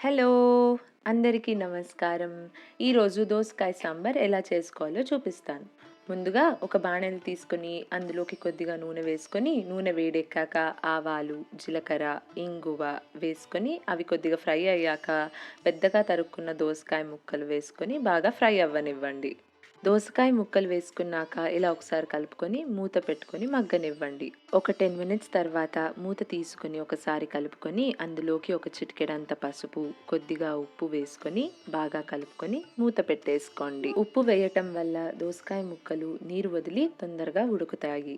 Hello! అందరికీ నమస్కారం. ఈరోజు దోసకాయ సాంబార్ ఎలా చేసుకోవాలో చూపిస్తాను. ముందుగా ఒక బాణలి తీసుకొని అందులోకి కొద్దిగా నూనె వేసుకొని, నూనె వేడెక్కాక ఆవాలు, జీలకర్ర, ఇంగువ వేసుకొని అవి కొద్దిగా ఫ్రై అయ్యాక పెద్దగా తరుక్కున్న దోసకాయ ముక్కలు వేసుకొని బాగా ఫ్రై అవ్వనివ్వండి. దోసకాయ ముక్కలు వేసుకున్నాక ఇలా ఒకసారి కలుపుకొని మూత పెట్టుకొని మగ్గనివ్వండి. ఒక 10 మినిట్స్ తర్వాత మూత తీసుకొని ఒకసారి కలుపుకొని అందులోకి ఒక చిటికెడంత పసుపు, కొద్దిగా ఉప్పు వేసుకొని బాగా కలుపుకొని మూత పెట్టేసుకోండి. ఉప్పు వేయటం వల్ల దోసకాయ ముక్కలు నీరు వదిలి తొందరగా ఉడుకుతాయి.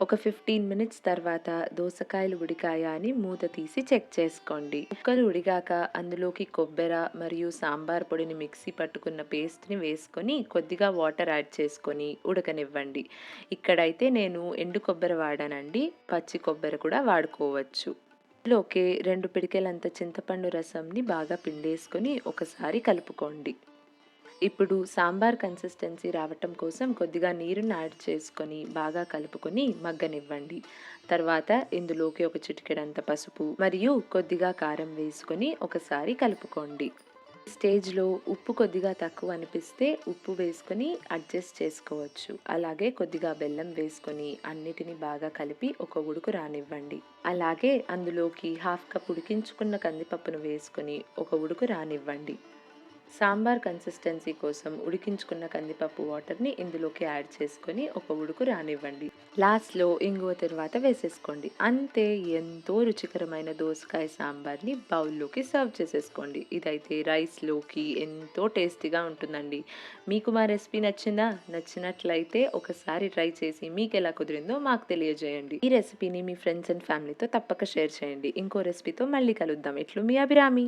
ఒక 15 మినిట్స్ తర్వాత దోసకాయలు ఉడికాయా అని మూత తీసి చెక్ చేసుకోండి. ముక్కలు ఉడిగాక అందులోకి కొబ్బెర మరియు సాంబార్ పొడిని మిక్సీ పట్టుకున్న పేస్ట్‌ని వేసుకొని కొద్దిగా వాటర్ యాడ్ చేసుకొని ఉడకనివ్వండి. ఇక్కడైతే నేను ఎండు కొబ్బరి వాడానండి. పచ్చి కొబ్బరి కూడా వాడుకోవచ్చు. ఇందులోకి 2 పిడికెలంత చింతపండు రసంని బాగా పిండేసుకొని ఒకసారి కలుపుకోండి. ఇప్పుడు సాంబార్ కన్సిస్టెన్సీ రావటం కోసం కొద్దిగా నీరుని యాడ్ చేసుకొని బాగా కలుపుకొని మగ్గనివ్వండి. తర్వాత ఇందులోకి ఒక చిటికెడంత పసుపు మరియు కొద్దిగా కారం వేసుకొని ఒకసారి కలుపుకోండి. స్టేజ్‌లో ఉప్పు కొద్దిగా తక్కువ అనిపిస్తే ఉప్పు వేసుకొని అడ్జస్ట్ చేసుకోవచ్చు. అలాగే కొద్దిగా బెల్లం వేసుకొని అన్నిటిని బాగా కలిపి ఒక ఉడుకు రానివ్వండి. అలాగే అందులోకి హాఫ్ కప్ ఉడికించుకున్న కందిపప్పును వేసుకొని ఒక ఉడుకు రానివ్వండి. సాంబార్ కన్సిస్టెన్సీ కోసం ఉడికించుకున్న కందిపప్పు వాటర్ని ఇందులోకి యాడ్ చేసుకొని ఒక ఉడుకు రానివ్వండి. లాస్ట్లో ఇంగువ తరువాత వేసేసుకోండి. అంతే, ఎంతో రుచికరమైన దోసకాయ సాంబార్ని బౌల్లోకి సర్వ్ చేసేసుకోండి. ఇదైతే రైస్లోకి ఎంతో టేస్టీగా ఉంటుందండి. మీకు మా రెసిపీ నచ్చిందా? నచ్చినట్లయితే ఒకసారి ట్రై చేసి మీకు ఎలా కుదిరిందో మాకు తెలియజేయండి. ఈ రెసిపీని మీ ఫ్రెండ్స్ అండ్ ఫ్యామిలీతో తప్పక షేర్ చేయండి. ఇంకో రెసిపీతో మళ్ళీ కలుద్దాం. ఇట్లు మీ అభిరామి.